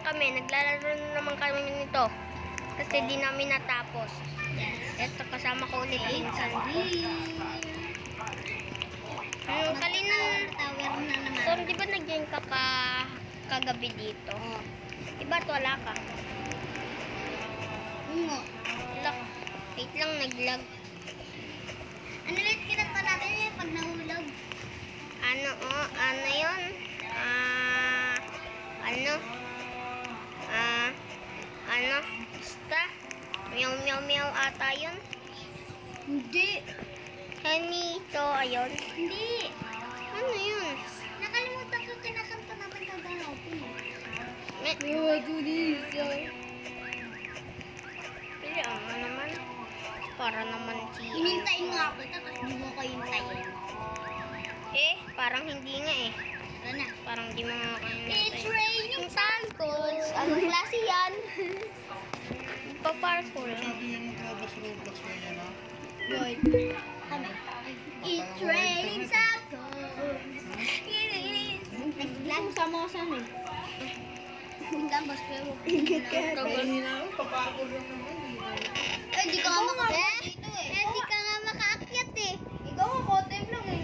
kami. Naglalaro na naman kami nito. Kasi di namin natapos. Ito, kasama ko ulit minsan. Kanina, Tower na naman. so, di ba nag-join ka kagabi dito? Di ba't wala ka? Oo. Lag. Wait lang, nag-lag. Ano ulit kinanta natin yun pag nahulog? Ano yun? Basta? Meow meow meow ata yun. Hindi. Kanito, ayun. Hindi. Ano yun? Nakalimutan ko kinakanta naman kagano. Pili mo naman. Para naman si... Hinintayin nga ako ito, tapos di mo ko hintayin. Parang hindi nga eh. Ano na? Parang di mo nga kayo It's raining tacos. Anong klase yan? Paparkour. Sabi yan yung Roblox mo yan, ha? Good. It's raining tacos. Nag-vlog sa mo saan eh? Gambas pero. Kaya na, paparkour lang naman. Di ka nga makaakyat dito eh. Di ka nga makaakyat eh. Ikaw nga kotem lang eh.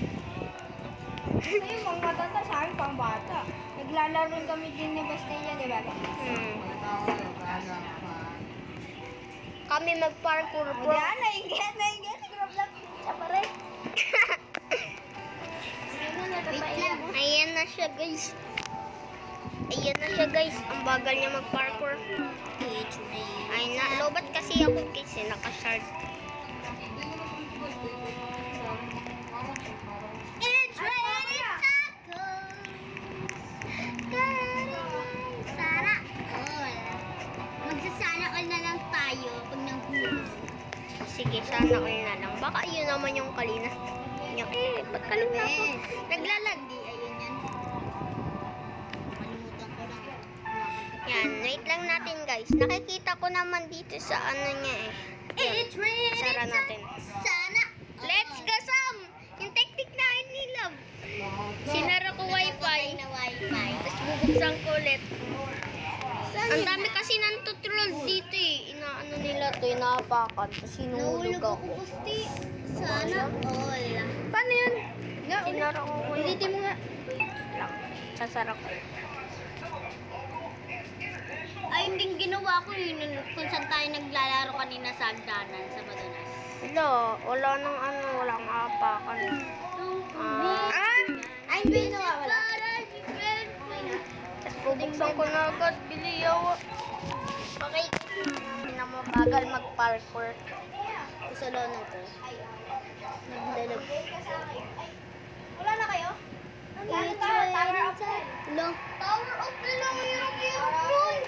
Ayun, mga matanda sa akin, pang bata. Naglalaro kami din ni Bastilla, di ba? Kami mag-parkour O bro. diyan, nainggit. Nag-vlog siya pa rin. Wait lang. Ayan na siya guys. Ang bagal niya mag-parkour. It's raining. Ay na, lobat kasi ako kasi naka-shard. It's raining tacos. Sana all. Magsasana all na lang tayo pag nanghulog. Sige, sana all na lang. Baka yun naman yung kalina. Ba't kalina ako? Naglalag. Hindi, ayun yan. Kalimutan ko lang. Yan, wait lang natin guys. Nakikita ko naman dito sa ano niya eh. Yan, It's raining sara natin. Sana all. Let's go Sam! Yung technique na ni Love. Sinara ko wifi. Na wifi. Tapos bubuksan ko ulit. Ang dami kasi ng tutorial dito eh. Inaano nila to, inaapakan. Tapos sinuhulog Nahulog ako ako. gusti. Sana all. Paano yun? Sinara ko ko yun. Ulitin mo nga. Lang. Sasara ko. Ay, hindi ginawa ko yun kung saan tayo naglalaro kanina sa hagdanan sa Madonas. Wala nang ano, walang apakan. Ay, hindi nawawala. Tapos bubuksan ko na agad. Bili yawa. Okay. Hindi na mo bagal mag-parkour. Kasalanan ko. Nagdalag. Wala na kayo? It's Tower raining up there. Lo. Tower up na lang yung yun.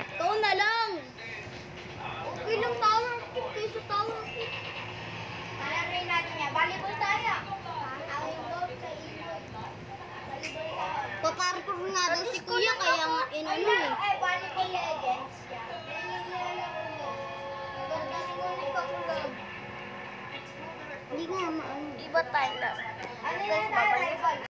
Ikaw na lang. Okay lang tower up kaysa tower up. Palarin natin yan. Volleyball tayo. Volleyball sa ilog. Volleyball tayo. Paparkour nga daw si kuya kaya nga inano eh. Ay, volleyball legends. Maganda siguro yung kapulang. Hindi nga maano. Iba tayo lang. Ano yan? Rivals.